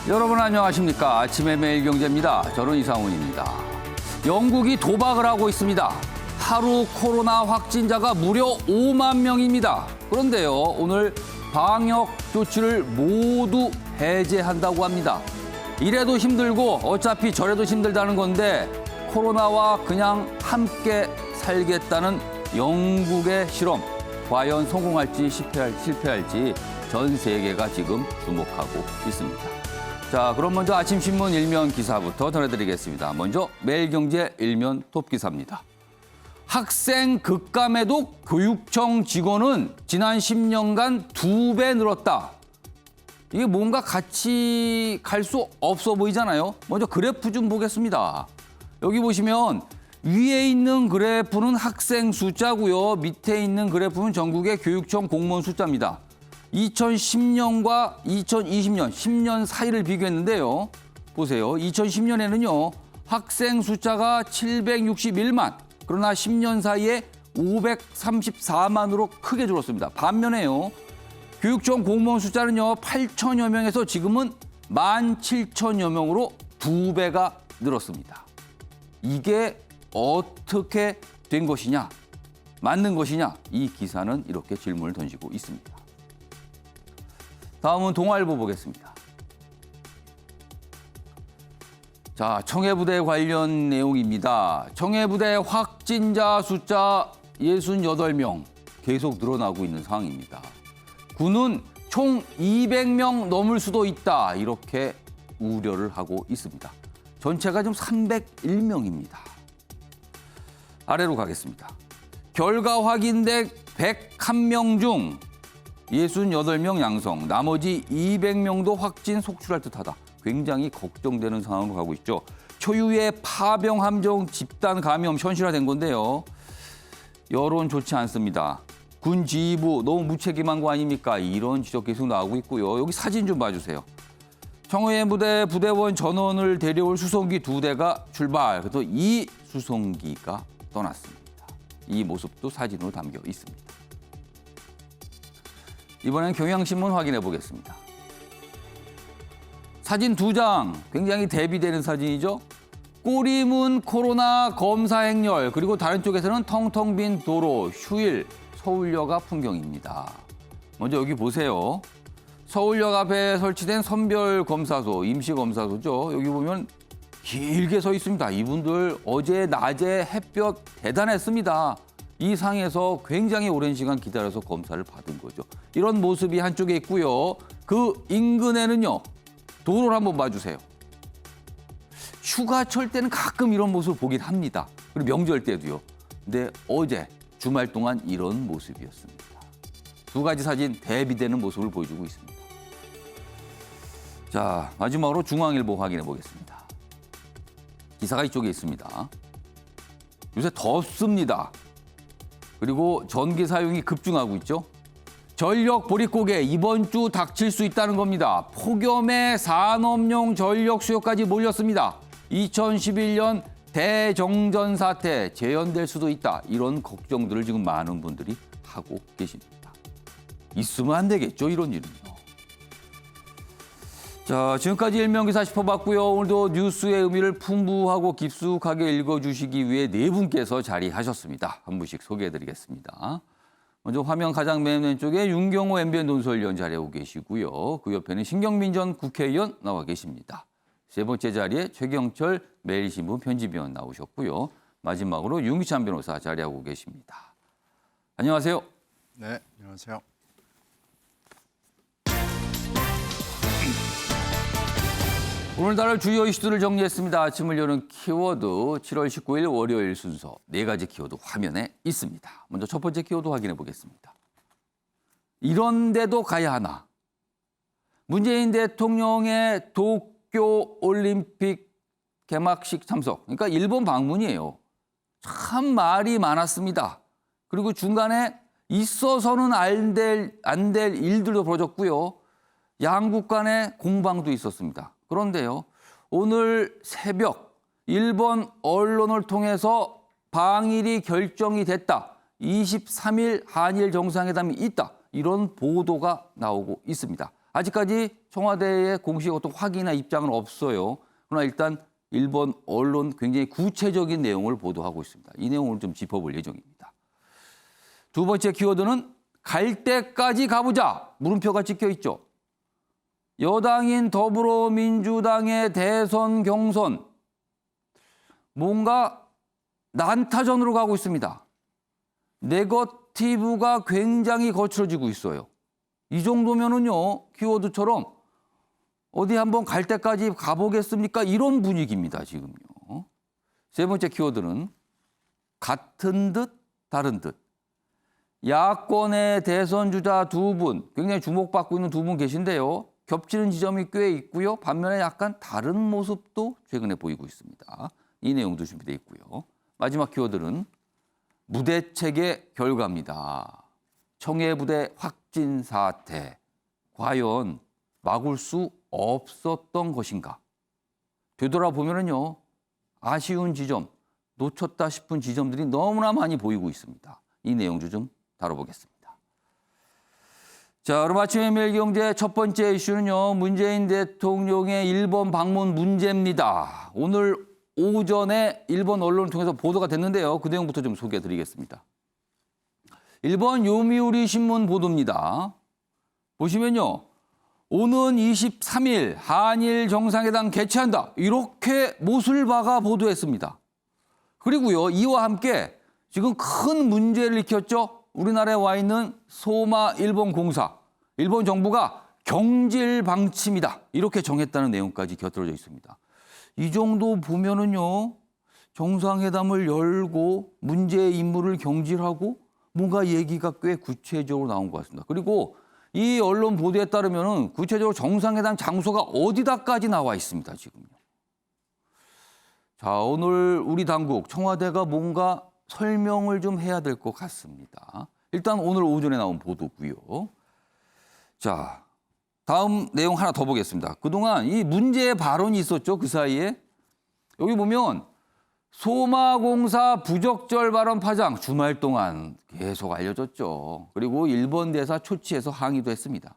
여러분 안녕하십니까? 아침의 매일경제입니다. 저는 이상훈입니다. 영국이 도박을 하고 있습니다. 하루 코로나 확진자가 무려 5만 명입니다. 그런데요, 오늘 방역 조치를 모두 해제한다고 합니다. 이래도 힘들고 어차피 저래도 힘들다는 건데 코로나와 그냥 함께 살겠다는 영국의 실험, 과연 성공할지 실패할지 전 세계가 지금 주목하고 있습니다. 자, 그럼 먼저 아침신문 일면 기사부터 전해드리겠습니다. 먼저 매일경제 일면 톱기사입니다. 학생 급감에도 교육청 직원은 지난 10년간 2배 늘었다. 이게 뭔가 같이 갈 수 없어 보이잖아요. 먼저 그래프 좀 보겠습니다. 여기 보시면 위에 있는 그래프는 학생 숫자고요. 밑에 있는 그래프는 전국의 교육청 공무원 숫자입니다. 2010년과 2020년, 10년 사이를 비교했는데요. 보세요. 2010년에는요. 학생 숫자가 761만, 그러나 10년 사이에 534만으로 크게 줄었습니다. 반면에요. 교육청 공무원 숫자는요. 8천여 명에서 지금은 17,000여 명으로 2배가 늘었습니다. 이게 어떻게 된 것이냐, 맞는 것이냐, 이 기사는 이렇게 질문을 던지고 있습니다. 다음은 동아일보 보겠습니다. 자, 청해부대 관련 내용입니다. 청해부대 확진자 숫자 68명 계속 늘어나고 있는 상황입니다. 군은 총 200명 넘을 수도 있다, 이렇게 우려를 하고 있습니다. 전체가 지금 301명입니다. 아래로 가겠습니다. 결과 확인된 101명 중 68명 양성, 나머지 200명도 확진 속출할 듯하다. 굉장히 걱정되는 상황으로 가고 있죠. 초유의 파병 함정 집단 감염 현실화된 건데요. 여론 좋지 않습니다. 군 지휘부 너무 무책임한 거 아닙니까? 이런 지적 계속 나오고 있고요. 여기 사진 좀 봐주세요. 청해부대 부대원 전원을 데려올 수송기 2대가 출발. 그래서 이 수송기가 떠났습니다. 이 모습도 사진으로 담겨 있습니다. 이번엔 경향신문 확인해 보겠습니다. 사진 2장, 굉장히 대비되는 사진이죠. 꼬리문 코로나 검사 행렬, 그리고 다른 쪽에서는 텅텅 빈 도로, 휴일, 서울역 앞 풍경입니다. 먼저 여기 보세요. 서울역 앞에 설치된 선별검사소, 임시검사소죠. 여기 보면 길게 서 있습니다. 이분들 어제 낮에 햇볕 대단했습니다. 이 상에서 굉장히 오랜 시간 기다려서 검사를 받은 거죠. 이런 모습이 한쪽에 있고요. 그 인근에는요. 도로를 한번 봐주세요. 휴가철 때는 가끔 이런 모습을 보긴 합니다. 그리고 명절 때도요. 근데 어제 주말 동안 이런 모습이었습니다. 두 가지 사진 대비되는 모습을 보여주고 있습니다. 자, 마지막으로 중앙일보 확인해 보겠습니다. 기사가 이쪽에 있습니다. 요새 덥습니다. 그리고 전기 사용이 급증하고 있죠. 전력 보릿고개 이번 주 닥칠 수 있다는 겁니다. 폭염에 산업용 전력 수요까지 몰렸습니다. 2011년 대정전 사태 재현될 수도 있다. 이런 걱정들을 지금 많은 분들이 하고 계십니다. 있으면 안 되겠죠, 이런 일은요. 자, 지금까지 일면기사 짚어봤고요. 오늘도 뉴스의 의미를 풍부하고 깊숙하게 읽어주시기 위해 네 분께서 자리하셨습니다. 한 분씩 소개해드리겠습니다. 먼저 화면 가장 맨 왼쪽에 윤경호 MBN 논설위원 자리하고 계시고요. 그 옆에는 신경민 전 국회의원 나와 계십니다. 세 번째 자리에 최경철 매일신문 편집위원 나오셨고요. 마지막으로 윤기찬 변호사 자리하고 계십니다. 안녕하세요. 네, 안녕하세요. 오늘 다룰 주요 이슈들을 정리했습니다. 아침을 여는 키워드 7월 19일 월요일 순서 네 가지 키워드 화면에 있습니다. 먼저 첫 번째 키워드 확인해 보겠습니다. 이런 데도 가야 하나? 문재인 대통령의 도쿄 올림픽 개막식 참석. 그러니까 일본 방문이에요. 참 말이 많았습니다. 그리고 중간에 있어서는 안 될 일들도 벌어졌고요. 양국 간의 공방도 있었습니다. 그런데요, 오늘 새벽 일본 언론을 통해서 방일이 결정이 됐다. 23일 한일 정상회담이 있다. 이런 보도가 나오고 있습니다. 아직까지 청와대의 공식 어떤 확인이나 입장은 없어요. 그러나 일단 일본 언론 굉장히 구체적인 내용을 보도하고 있습니다. 이 내용을 좀 짚어볼 예정입니다. 두 번째 키워드는 갈 때까지 가보자. 물음표가 찍혀 있죠. 여당인 더불어민주당의 대선 경선 뭔가 난타전으로 가고 있습니다. 네거티브가 굉장히 거칠어지고 있어요. 이 정도면은요, 키워드처럼 어디 한번 갈 때까지 가보겠습니까? 이런 분위기입니다, 지금요. 세 번째 키워드는 같은 듯 다른 듯. 야권의 대선 주자 두 분, 굉장히 주목받고 있는 두 분 계신데요. 겹치는 지점이 꽤 있고요. 반면에 약간 다른 모습도 최근에 보이고 있습니다. 이 내용도 준비되어 있고요. 마지막 키워드는 무대책의 결과입니다. 청해부대 확진 사태. 과연 막을 수 없었던 것인가? 되돌아보면요. 아쉬운 지점, 놓쳤다 싶은 지점들이 너무나 많이 보이고 있습니다. 이 내용도 좀 다뤄보겠습니다. 자, 그럼 아침의 매일경제 첫 번째 이슈는요. 문재인 대통령의 일본 방문 문제입니다. 오늘 오전에 일본 언론을 통해서 보도가 됐는데요. 그 내용부터 좀 소개해드리겠습니다. 일본 요미우리 신문 보도입니다. 보시면요. 오는 23일 한일 정상회담 개최한다. 이렇게 못을 박아 보도했습니다. 그리고요. 이와 함께 지금 큰 문제를 일으켰죠. 우리나라에 와 있는 소마 일본 공사. 일본 정부가 경질 방침이다. 이렇게 정했다는 내용까지 곁들여져 있습니다. 이 정도 보면은요. 정상회담을 열고 문제의 임무를 경질하고 뭔가 얘기가 꽤 구체적으로 나온 것 같습니다. 그리고 이 언론 보도에 따르면은 구체적으로 정상회담 장소가 어디다까지 나와 있습니다. 지금요. 자, 오늘 우리 당국 청와대가 뭔가 설명을 좀 해야 될 것 같습니다. 일단 오늘 오전에 나온 보도고요. 자, 다음 내용 하나 더 보겠습니다. 그동안 이 문제의 발언이 있었죠. 그 사이에. 여기 보면 소마공사 부적절 발언 파장 주말 동안 계속 알려졌죠. 그리고 일본 대사 초치해서 항의도 했습니다.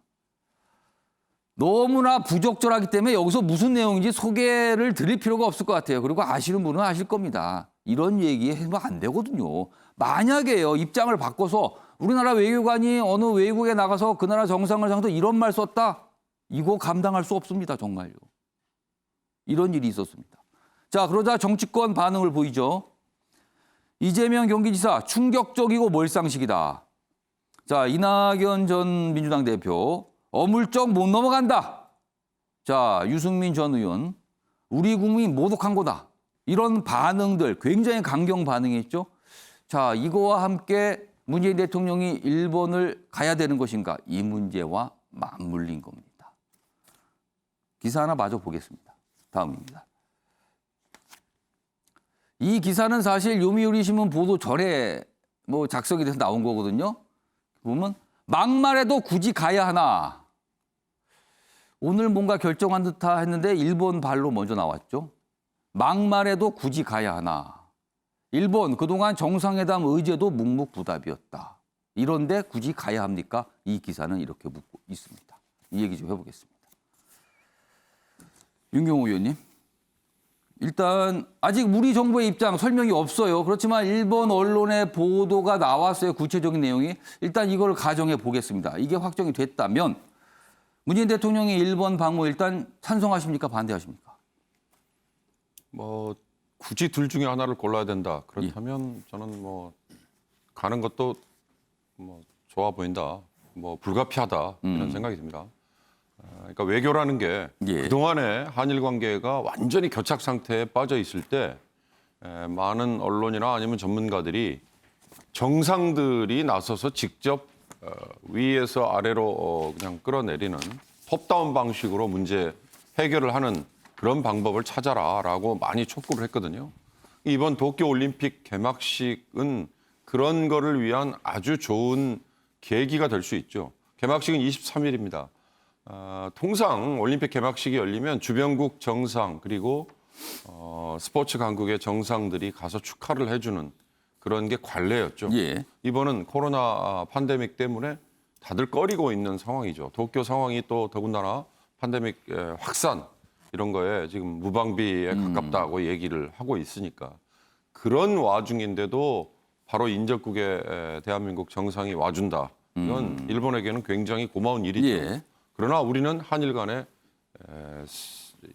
너무나 부적절하기 때문에 여기서 무슨 내용인지 소개를 드릴 필요가 없을 것 같아요. 그리고 아시는 분은 아실 겁니다. 이런 얘기 해도 안 되거든요. 만약에요, 입장을 바꿔서 우리나라 외교관이 어느 외국에 나가서 그 나라 정상을 상대로 이런 말 썼다. 이거 감당할 수 없습니다. 정말요. 이런 일이 있었습니다. 자, 그러자 정치권 반응을 보이죠. 이재명 경기지사 충격적이고 몰상식이다. 자, 이낙연 전 민주당 대표 어물쩍 못 넘어간다. 자, 유승민 전 의원 우리 국민 모독한 거다. 이런 반응들 굉장히 강경 반응했죠. 자, 이거와 함께 문재인 대통령이 일본을 가야 되는 것인가? 이 문제와 맞물린 겁니다. 기사 하나 마저 보겠습니다. 다음입니다. 이 기사는 사실 요미우리 신문 보도 전에 작성이 돼서 나온 거거든요. 보면 막말해도 굳이 가야 하나. 오늘 뭔가 결정한 듯하 했는데 일본 발로 먼저 나왔죠. 막말해도 굳이 가야 하나. 일본 그동안 정상회담 의제도 묵묵부답이었다. 이런데 굳이 가야 합니까? 이 기사는 이렇게 묻고 있습니다. 이 얘기 좀 해보겠습니다. 윤경호 의원님. 일단 아직 우리 정부의 입장 설명이 없어요. 그렇지만 일본 언론의 보도가 나왔어요. 구체적인 내용이. 일단 이걸 가정해 보겠습니다. 이게 확정이 됐다면 문재인 대통령이 일본 방문 일단 찬성하십니까? 반대하십니까? 굳이 둘 중에 하나를 골라야 된다. 그렇다면 저는 가는 것도 좋아 보인다. 불가피하다. 이런 생각이 듭니다. 그러니까 외교라는 게 그동안에 한일 관계가 완전히 교착 상태에 빠져 있을 때 많은 언론이나 아니면 전문가들이 정상들이 나서서 직접 위에서 아래로 그냥 끌어내리는 톱다운 방식으로 문제 해결을 하는 그런 방법을 찾아라라고 많이 촉구를 했거든요. 이번 도쿄올림픽 개막식은 그런 거를 위한 아주 좋은 계기가 될 수 있죠. 개막식은 23일입니다. 통상 올림픽 개막식이 열리면 주변국 정상 그리고 스포츠 강국의 정상들이 가서 축하를 해주는 그런 게 관례였죠. 예. 이번은 코로나 팬데믹 때문에 다들 꺼리고 있는 상황이죠. 도쿄 상황이 또 더군다나 팬데믹 확산 이런 거에 지금 무방비에 가깝다고 얘기를 하고 있으니까 그런 와중인데도 바로 인접국에 대한민국 정상이 와준다. 이건 일본에게는 굉장히 고마운 일이죠. 예. 그러나 우리는 한일 간에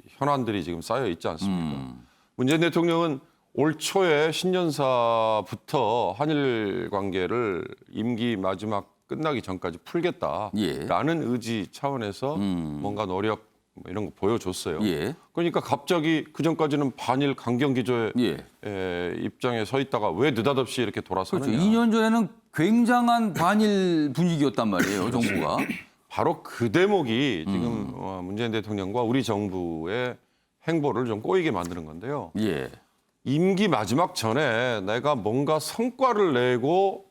현안들이 지금 쌓여 있지 않습니까? 문재인 대통령은 올 초에 신년사부터 한일 관계를 임기 마지막 끝나기 전까지 풀겠다라는 의지 차원에서 뭔가 노력 이런 거 보여줬어요. 예. 그러니까 갑자기 그 전까지는 반일 강경 기조의 예. 입장에 서 있다가 왜 느닷없이 이렇게 그렇죠. 돌아서느냐. 2년 전에는 굉장한 반일 분위기였단 말이에요, 정부가. 바로 그 대목이 지금 문재인 대통령과 우리 정부의 행보를 좀 꼬이게 만드는 건데요. 예. 임기 마지막 전에 내가 뭔가 성과를 내고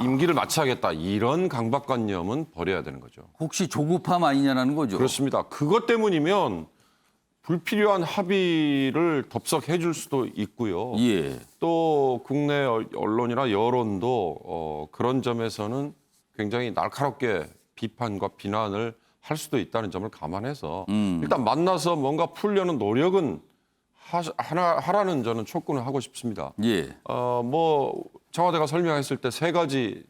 임기를 마쳐야겠다. 이런 강박관념은 버려야 되는 거죠. 혹시 조급함 아니냐라는 거죠. 그렇습니다. 그것 때문이면 불필요한 합의를 덥석해 줄 수도 있고요. 예. 또 국내 언론이나 여론도 그런 점에서는 굉장히 날카롭게 비판과 비난을 할 수도 있다는 점을 감안해서 일단 만나서 뭔가 풀려는 노력은 하라는 저는 촉구는 하고 싶습니다. 예. 뭐 청와대가 설명했을 때 3가지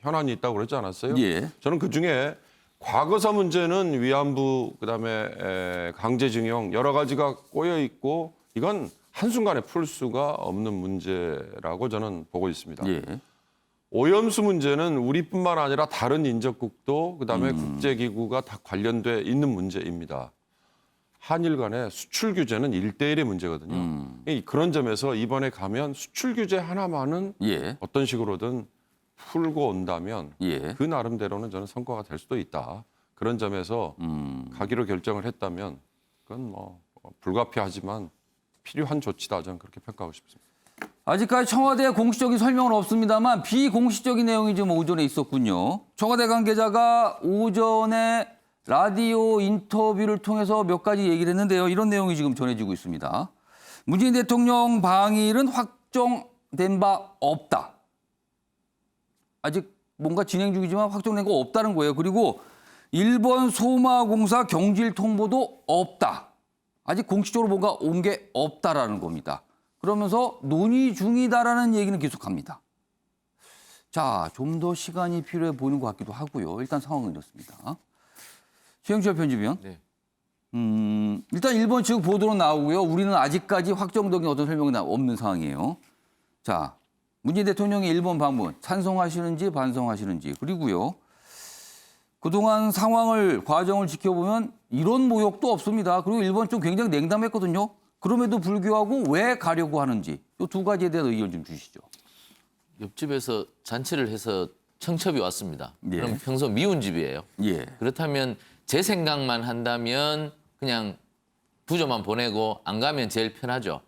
현안이 있다고 그랬지 않았어요? 예. 저는 그중에 과거사 문제는 위안부 그다음에 강제징용 여러 가지가 꼬여 있고 이건 한순간에 풀 수가 없는 문제라고 저는 보고 있습니다. 예. 오염수 문제는 우리뿐만 아니라 다른 인접국도 그다음에 국제기구가 다 관련돼 있는 문제입니다. 한일 간의 수출 규제는 1대1의 문제거든요. 그런 점에서 이번에 가면 수출 규제 하나만은 예. 어떤 식으로든 풀고 온다면 예. 그 나름대로는 저는 성과가 될 수도 있다. 그런 점에서 가기로 결정을 했다면 그건 뭐 불가피하지만 필요한 조치다. 저는 그렇게 평가하고 싶습니다. 아직까지 청와대의 공식적인 설명은 없습니다만 비공식적인 내용이 좀 오전에 있었군요. 청와대 관계자가 오전에 라디오 인터뷰를 통해서 몇 가지 얘기를 했는데요. 이런 내용이 지금 전해지고 있습니다. 문재인 대통령 방일은 확정된 바 없다. 아직 뭔가 진행 중이지만 확정된 거 없다는 거예요. 그리고 일본 소마공사 경질 통보도 없다. 아직 공식적으로 뭔가 온 게 없다라는 겁니다. 그러면서 논의 중이다라는 얘기는 계속합니다. 자, 좀 더 시간이 필요해 보이는 것 같기도 하고요. 일단 상황은 이렇습니다. 최영철 편집위원. 네. 일단 일본 측 보도로 나오고요. 우리는 아직까지 확정적인 어떤 설명이 없는 상황이에요. 자, 문재인 대통령의 일본 방문 찬성하시는지 반성하시는지 그리고요. 그동안 과정을 지켜보면 이런 모욕도 없습니다. 그리고 일본 쪽 굉장히 냉담했거든요. 그럼에도 불구하고 왜 가려고 하는지 이 2가지에 대한 의견 좀 주시죠. 옆집에서 잔치를 해서 청첩이 왔습니다. 예. 그럼 평소 미운 집이에요. 예. 그렇다면 제 생각만 한다면 그냥 부조만 보내고 안 가면 제일 편하죠.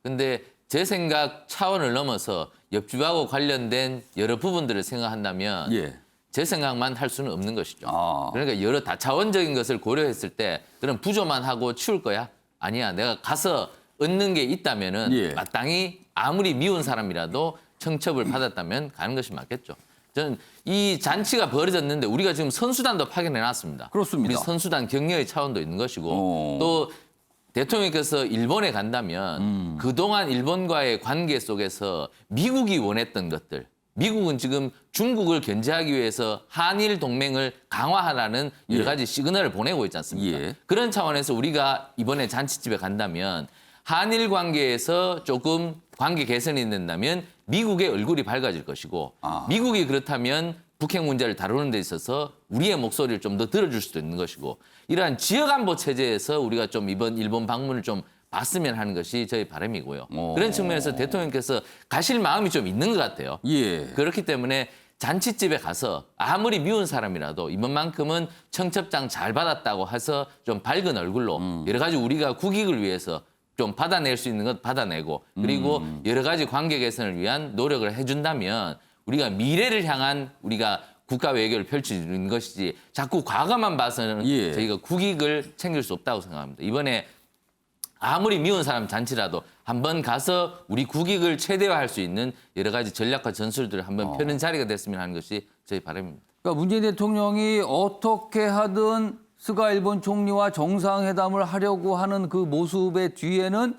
근데 제 생각 차원을 넘어서 옆집하고 관련된 여러 부분들을 생각한다면 예. 제 생각만 할 수는 없는 것이죠. 아. 그러니까 여러 다차원적인 것을 고려했을 때 그럼 부조만 하고 치울 거야? 아니야. 내가 가서 얻는 게 있다면은 예. 마땅히 아무리 미운 사람이라도 청첩을 받았다면 가는 것이 맞겠죠. 저는 이 잔치가 벌어졌는데 우리가 지금 선수단도 파견해 놨습니다. 그렇습니다. 우리 선수단 격려의 차원도 있는 것이고 또 대통령께서 일본에 간다면 그동안 일본과의 관계 속에서 미국이 원했던 것들, 미국은 지금 중국을 견제하기 위해서 한일 동맹을 강화하라는 여러 가지 시그널을 보내고 있지 않습니까? 예. 그런 차원에서 우리가 이번에 잔치집에 간다면 한일 관계에서 조금 관계 개선이 된다면 미국의 얼굴이 밝아질 것이고 미국이 그렇다면 북핵 문제를 다루는 데 있어서 우리의 목소리를 좀 더 들어줄 수도 있는 것이고 이러한 지역안보 체제에서 우리가 좀 이번 일본 방문을 좀 봤으면 하는 것이 저희 바람이고요. 그런 측면에서 대통령께서 가실 마음이 좀 있는 것 같아요. 예. 그렇기 때문에 잔치집에 가서 아무리 미운 사람이라도 이번만큼은 청첩장 잘 받았다고 해서 좀 밝은 얼굴로 여러 가지 우리가 국익을 위해서 좀 받아낼 수 있는 것 받아내고 그리고 여러 가지 관계 개선을 위한 노력을 해준다면 우리가 미래를 향한 우리가 국가 외교를 펼치는 것이지 자꾸 과거만 봐서는 예. 저희가 국익을 챙길 수 없다고 생각합니다. 이번에 아무리 미운 사람 잔치라도 한번 가서 우리 국익을 최대화할 수 있는 여러 가지 전략과 전술들을 한번 펴는 자리가 됐으면 하는 것이 저희 바람입니다. 그러니까 문재인 대통령이 어떻게 하든 스가 일본 총리와 정상회담을 하려고 하는 그 모습의 뒤에는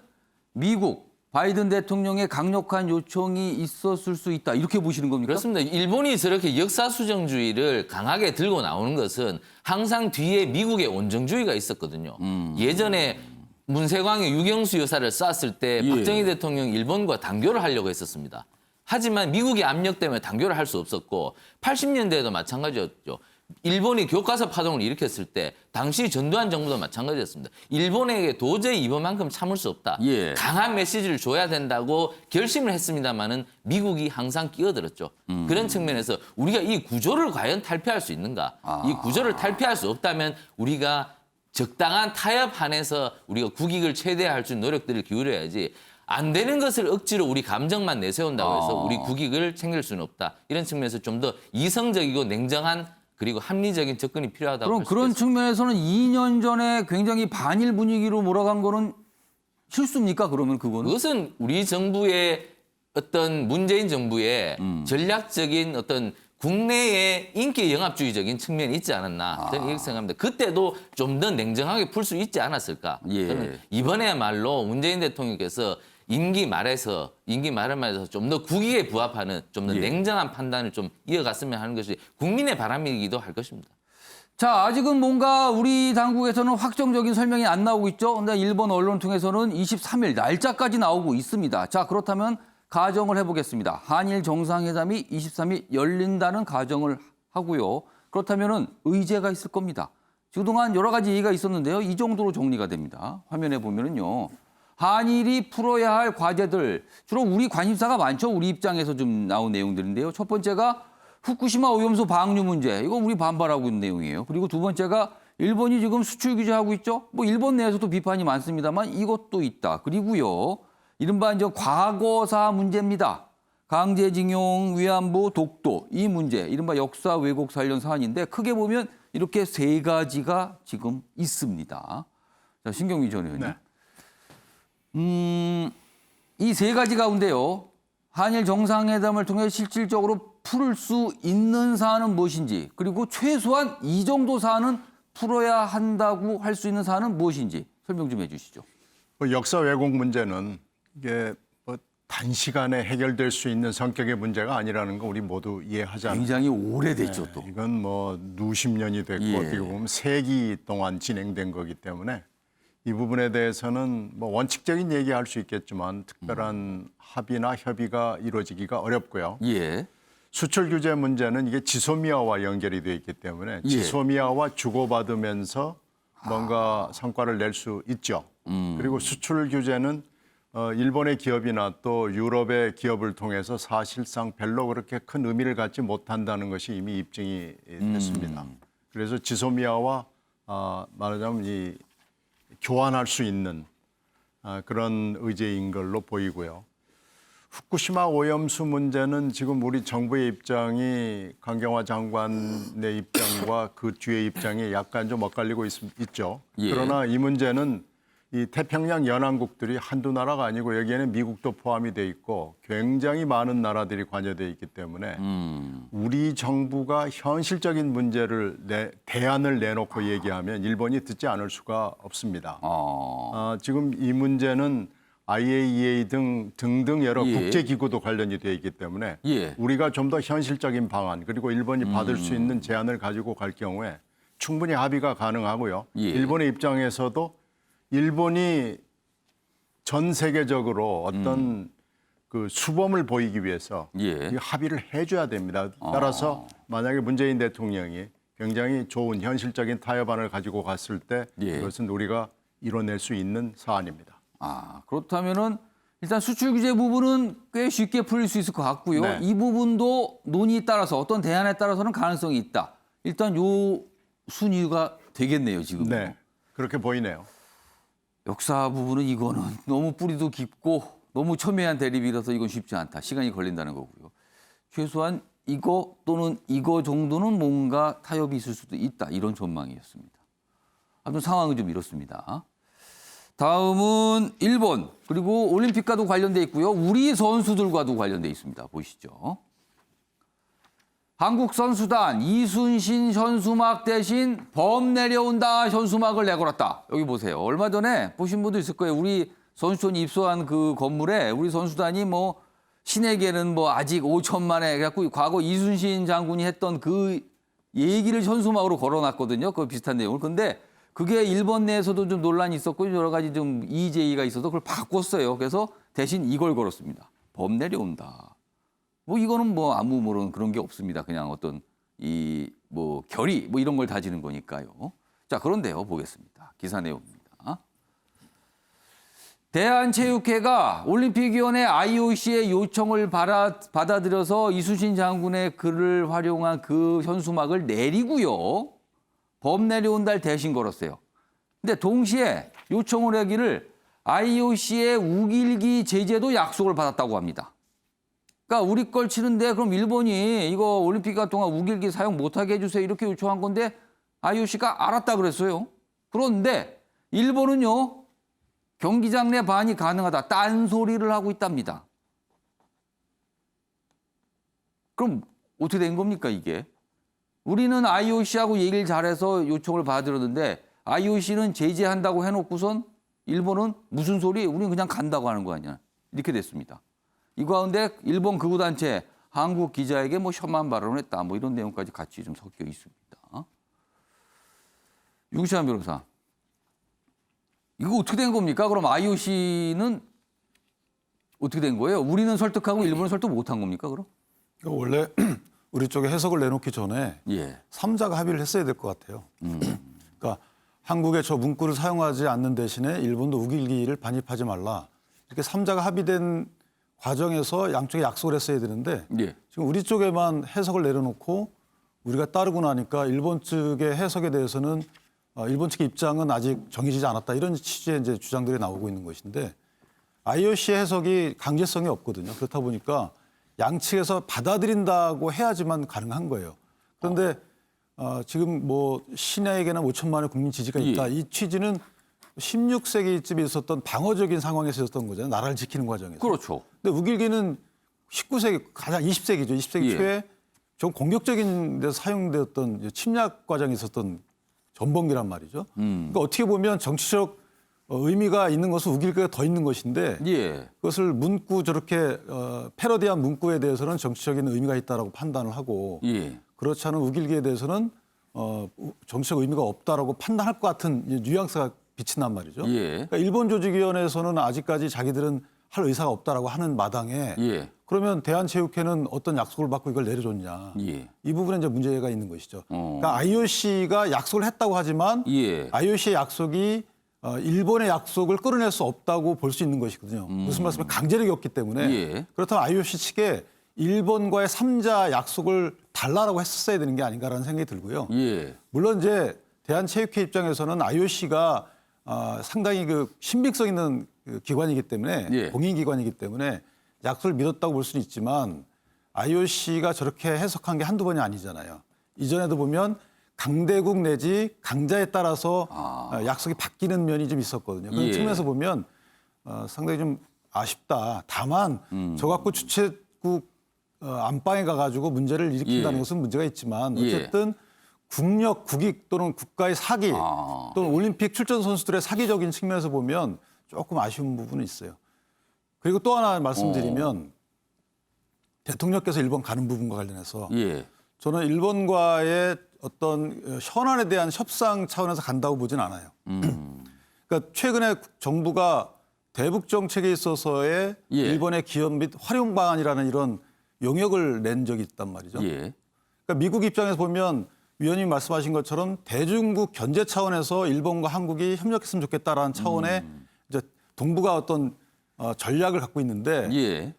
미국 바이든 대통령의 강력한 요청이 있었을 수 있다. 이렇게 보시는 겁니까? 그렇습니다. 일본이 저렇게 역사수정주의를 강하게 들고 나오는 것은 항상 뒤에 미국의 온정주의가 있었거든요. 예전에 문세광이 유경수 여사를 쐈을 때 예. 박정희 대통령이 일본과 단교를 하려고 했었습니다. 하지만 미국의 압력 때문에 단교를 할 수 없었고 80년대에도 마찬가지였죠. 일본이 교과서 파동을 일으켰을 때 당시 전두환 정부도 마찬가지였습니다. 일본에게 도저히 이번만큼 참을 수 없다. 예. 강한 메시지를 줘야 된다고 결심을 했습니다마는 미국이 항상 끼어들었죠. 그런 측면에서 우리가 이 구조를 과연 탈피할 수 있는가? 이 구조를 탈피할 수 없다면 우리가 적당한 타협 안에서 우리가 국익을 최대화할 수 있는 노력들을 기울여야지 안 되는 것을 억지로 우리 감정만 내세운다고 해서 우리 국익을 챙길 수는 없다. 이런 측면에서 좀 더 이성적이고 냉정한 그리고 합리적인 접근이 필요하다고 그럼 할 수 그런 있겠습니다. 측면에서는 2년 전에 굉장히 반일 분위기로 몰아간 거는 실수입니까? 그러면 그거는? 그것은 우리 정부의 어떤 문재인 정부의 전략적인 어떤 국내의 인기 영합주의적인 측면이 있지 않았나 저는 이렇게 생각합니다. 그때도 좀 더 냉정하게 풀 수 있지 않았을까. 예. 저는 이번에야말로 문재인 대통령께서 임기 말에서 좀 더 국익에 부합하는 좀 더 예. 냉정한 판단을 좀 이어갔으면 하는 것이 국민의 바람이기도 할 것입니다. 자, 아직은 뭔가 우리 당국에서는 확정적인 설명이 안 나오고 있죠. 근데 일본 언론 통해서는 23일 날짜까지 나오고 있습니다. 자, 그렇다면 가정을 해보겠습니다. 한일 정상회담이 23일 열린다는 가정을 하고요. 그렇다면은 의제가 있을 겁니다. 그동안 여러 가지 얘기가 있었는데요. 이 정도로 정리가 됩니다. 화면에 보면은요. 한일이 풀어야 할 과제들, 주로 우리 관심사가 많죠. 우리 입장에서 좀 나온 내용들인데요. 첫 번째가 후쿠시마 오염수 방류 문제. 이거 우리 반발하고 있는 내용이에요. 그리고 두 번째가 일본이 지금 수출 규제하고 있죠. 뭐 일본 내에서도 비판이 많습니다만 이것도 있다. 그리고요. 이른바 이제 과거사 문제입니다. 강제징용, 위안부, 독도 이 문제. 이른바 역사 왜곡 관련 사안인데 크게 보면 이렇게 세 가지가 지금 있습니다. 자, 신경미 전 의원님. 네. 이 세 가지 가운데요. 한일 정상회담을 통해 실질적으로 풀 수 있는 사안은 무엇인지 그리고 최소한 이 정도 사안은 풀어야 한다고 할 수 있는 사안은 무엇인지 설명 좀 해주시죠. 역사 왜곡 문제는 이게 뭐 단시간에 해결될 수 있는 성격의 문제가 아니라는 거 우리 모두 이해하지 않나요? 굉장히 오래됐죠 또. 이건 뭐 누십 년이 됐고 예. 어떻게 보면 세기 동안 진행된 거기 때문에 이 부분에 대해서는 뭐 원칙적인 얘기할 수 있겠지만 특별한 합의나 협의가 이루어지기가 어렵고요. 예. 수출 규제 문제는 이게 지소미아와 연결이 되어 있기 때문에 예. 지소미아와 주고받으면서 뭔가 성과를 낼 수 있죠. 그리고 수출 규제는 일본의 기업이나 또 유럽의 기업을 통해서 사실상 별로 그렇게 큰 의미를 갖지 못한다는 것이 이미 입증이 됐습니다. 그래서 지소미아와 말하자면 이 교환할 수 있는 그런 의제인 걸로 보이고요. 후쿠시마 오염수 문제는 지금 우리 정부의 입장이 강경화 장관의 입장과 그 뒤의 입장이 약간 좀 엇갈리고 있죠. 예. 그러나 이 문제는 이 태평양 연안국들이 한두 나라가 아니고 여기에는 미국도 포함이 돼 있고 굉장히 많은 나라들이 관여돼 있기 때문에 우리 정부가 현실적인 문제를 대안을 내놓고 얘기하면 일본이 듣지 않을 수가 없습니다. 지금 이 문제는 IAEA 등등 여러 예. 국제기구도 관련이 되어 있기 때문에 예. 우리가 좀 더 현실적인 방안 그리고 일본이 받을 수 있는 제안을 가지고 갈 경우에 충분히 합의가 가능하고요. 예. 일본의 입장에서도 일본이 전 세계적으로 어떤 그 수범을 보이기 위해서 예. 이 합의를 해줘야 됩니다. 따라서 만약에 문재인 대통령이 굉장히 좋은 현실적인 타협안을 가지고 갔을 때 예. 그것은 우리가 이뤄낼 수 있는 사안입니다. 그렇다면은 일단 수출 규제 부분은 꽤 쉽게 풀릴 수 있을 것 같고요. 네. 이 부분도 논의에 따라서 어떤 대안에 따라서는 가능성이 있다. 일단 요 순위가 되겠네요, 지금. 네, 그렇게 보이네요. 역사 부분은 이거는 너무 뿌리도 깊고 너무 첨예한 대립이라서 이건 쉽지 않다. 시간이 걸린다는 거고요. 최소한 이거 또는 이거 정도는 뭔가 타협이 있을 수도 있다. 이런 전망이었습니다. 아무튼 상황은 좀 이렇습니다. 다음은 일본 그리고 올림픽과도 관련돼 있고요. 우리 선수들과도 관련돼 있습니다. 보시죠. 한국 선수단 이순신 현수막 대신 범 내려온다 현수막을 내걸었다. 여기 보세요. 얼마 전에 보신 분도 있을 거예요. 우리 선수촌이 입소한 그 건물에 우리 선수단이 뭐 신에게는 뭐 아직 5천만에 그래갖고 과거 이순신 장군이 했던 그 얘기를 현수막으로 걸어놨거든요. 그 비슷한 내용을. 근데 그게 일본 내에서도 좀 논란이 있었고 여러 가지 좀 이의제의가 있어서 그걸 바꿨어요. 그래서 대신 이걸 걸었습니다. 범 내려온다. 뭐 이거는 뭐 아무 모르는 그런 게 없습니다. 그냥 어떤 이 뭐 결의 뭐 이런 걸 다지는 거니까요. 자, 그런데요. 보겠습니다. 기사 내용입니다. 대한체육회가 올림픽위원회 IOC의 요청을 받아들여서 이순신 장군의 글을 활용한 그 현수막을 내리고요. 범 내려온다를 대신 걸었어요. 근데 동시에 요청을 하기를 IOC의 우길기 제재도 약속을 받았다고 합니다. 그러니까 우리 걸 치는데 그럼 일본이 이거 올림픽 기간 동안 우길기 사용 못하게 해주세요. 이렇게 요청한 건데 IOC가 알았다 그랬어요. 그런데 일본은요. 경기장 내 반이 가능하다. 딴소리를 하고 있답니다. 그럼 어떻게 된 겁니까 이게? 우리는 IOC하고 얘기를 잘해서 요청을 받아들였는데 IOC는 제재한다고 해놓고선 일본은 무슨 소리? 우리는 그냥 간다고 하는 거 아니야. 이렇게 됐습니다. 이 가운데 일본 극우단체 한국 기자에게 뭐 혐한 발언을 했다. 뭐 이런 내용까지 같이 좀 섞여 있습니다. 윤시환 변호사. 이거 어떻게 된 겁니까? 그럼 IOC는 어떻게 된 거예요? 우리는 설득하고 일본은 설득 못한 겁니까? 그럼? 원래 우리 쪽에 해석을 내놓기 전에 예. 3자가 합의를 했어야 될 것 같아요. 그러니까 한국의 저 문구를 사용하지 않는 대신에 일본도 우길기를 반입하지 말라. 이렇게 3자가 합의된 과정에서 양쪽에 약속을 했어야 되는데 예. 지금 우리 쪽에만 해석을 내려놓고 우리가 따르고 나니까 일본 측의 해석에 대해서는 일본 측의 입장은 아직 정해지지 않았다. 이런 취지의 이제 주장들이 나오고 있는 것인데 IOC의 해석이 강제성이 없거든요. 그렇다 보니까 양측에서 받아들인다고 해야지만 가능한 거예요. 그런데 지금 뭐 신에게는 5천만의 국민 지지가 있다. 예. 이 취지는 16세기쯤에 있었던 방어적인 상황에서 있었던 거잖아요. 나라를 지키는 과정에서. 그렇죠. 근데 우길기는 19세기, 가장 20세기죠. 20세기 예. 초에 좀 공격적인 데서 사용되었던 침략 과정이 있었던 전범기란 말이죠. 그러니까 어떻게 보면 정치적 의미가 있는 것은 우길기가 더 있는 것인데 예. 그것을 문구 저렇게 패러디한 문구에 대해서는 정치적인 의미가 있다라고 판단을 하고 예. 그렇지 않은 우길기에 대해서는 정치적 의미가 없다라고 판단할 것 같은 뉘앙스가 비친단 말이죠. 예. 그러니까 일본 조직위원회에서는 아직까지 자기들은 할 의사가 없다라고 하는 마당에 예. 그러면 대한체육회는 어떤 약속을 받고 이걸 내려줬냐. 예. 이 부분에 이제 문제가 있는 것이죠. 그러니까 IOC가 약속을 했다고 하지만 예. IOC의 약속이 일본의 약속을 끌어낼 수 없다고 볼 수 있는 것이거든요. 무슨 말씀이면 강제력이 없기 때문에 예. 그렇다면 IOC 측에 일본과의 3자 약속을 달라라고 했었어야 되는 게 아닌가라는 생각이 들고요. 예. 물론 이제 대한체육회 입장에서는 IOC가 상당히 그 신빙성 있는 그 기관이기 때문에 예. 공인기관이기 때문에 약속을 믿었다고 볼 수는 있지만 IOC가 저렇게 해석한 게 한두 번이 아니잖아요. 이전에도 보면 강대국 내지 강자에 따라서 약속이 바뀌는 면이 좀 있었거든요. 그런 예. 측면에서 보면 상당히 좀 아쉽다. 다만 저 갖고 주최국 안방에 가가지고 문제를 일으킨다는 예. 것은 문제가 있지만 예. 어쨌든 국력, 국익 또는 국가의 사기 또는 올림픽 출전 선수들의 사기적인 측면에서 보면 조금 아쉬운 부분은 있어요. 그리고 또 하나 말씀드리면 대통령께서 일본 가는 부분과 관련해서 예. 저는 일본과의 어떤 현안에 대한 협상 차원에서 간다고 보진 않아요. 그러니까 최근에 정부가 대북 정책에 있어서의 예. 일본의 기여 및 활용 방안이라는 이런 용역을 낸 적이 있단 말이죠. 예. 그러니까 미국 입장에서 보면 위원님 말씀하신 것처럼 대중국 견제 차원에서 일본과 한국이 협력했으면 좋겠다라는 차원의 이제 동북아 어떤 전략을 갖고 있는데 예.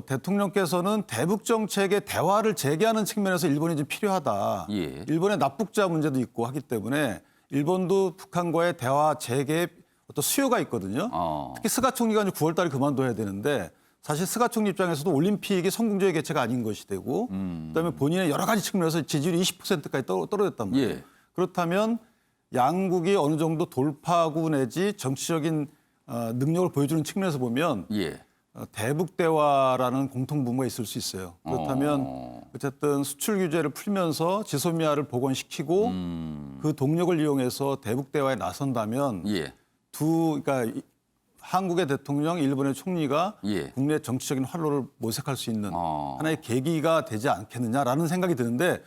대통령께서는 대북 정책의 대화를 재개하는 측면에서 일본이 좀 필요하다. 예. 일본의 납북자 문제도 있고 하기 때문에 일본도 북한과의 대화 재개의 어떤 수요가 있거든요. 특히 스가 총리가 이제 9월 달에 그만둬야 되는데 사실 스가 총리 입장에서도 올림픽이 성공적인 개최가 아닌 것이 되고 그다음에 본인의 여러 가지 측면에서 지지율이 20%까지 떨어졌단 말이에요. 예. 그렇다면 양국이 어느 정도 돌파구 내지 정치적인 능력을 보여주는 측면에서 보면 예. 대북 대화라는 공통분모가 있을 수 있어요. 그렇다면 어쨌든 수출 규제를 풀면서 지소미아를 복원시키고 그 동력을 이용해서 대북 대화에 나선다면 예. 그러니까 한국의 대통령, 일본의 총리가 예. 국내 정치적인 활로를 모색할 수 있는 하나의 계기가 되지 않겠느냐라는 생각이 드는데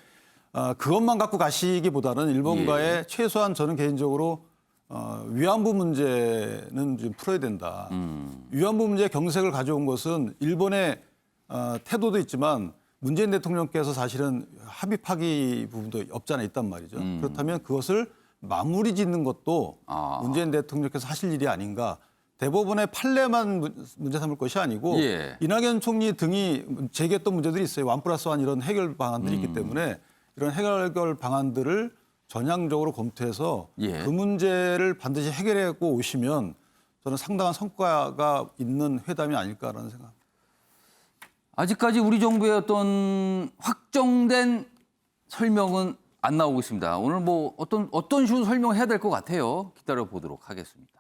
그것만 갖고 가시기보다는 일본과의 최소한 저는 개인적으로 위안부 문제는 좀 풀어야 된다. 위안부 문제 경색을 가져온 것은 일본의 태도도 있지만 문재인 대통령께서 사실은 합의파기 부분도 없지 않아 있단 말이죠. 그렇다면 그것을 마무리 짓는 것도 문재인 대통령께서 하실 일이 아닌가. 대법원의 판례만 문제 삼을 것이 아니고 예. 이낙연 총리 등이 제기했던 문제들이 있어요. 1+1 이런 해결 방안들이 있기 때문에 이런 해결 방안들을 전향적으로 검토해서 예. 그 문제를 반드시 해결하고 오시면 저는 상당한 성과가 있는 회담이 아닐까라는 생각. 아직까지 우리 정부의 어떤 확정된 설명은 안 나오고 있습니다. 오늘 뭐 어떤 식으로 설명해야 될 것 같아요. 기다려 보도록 하겠습니다.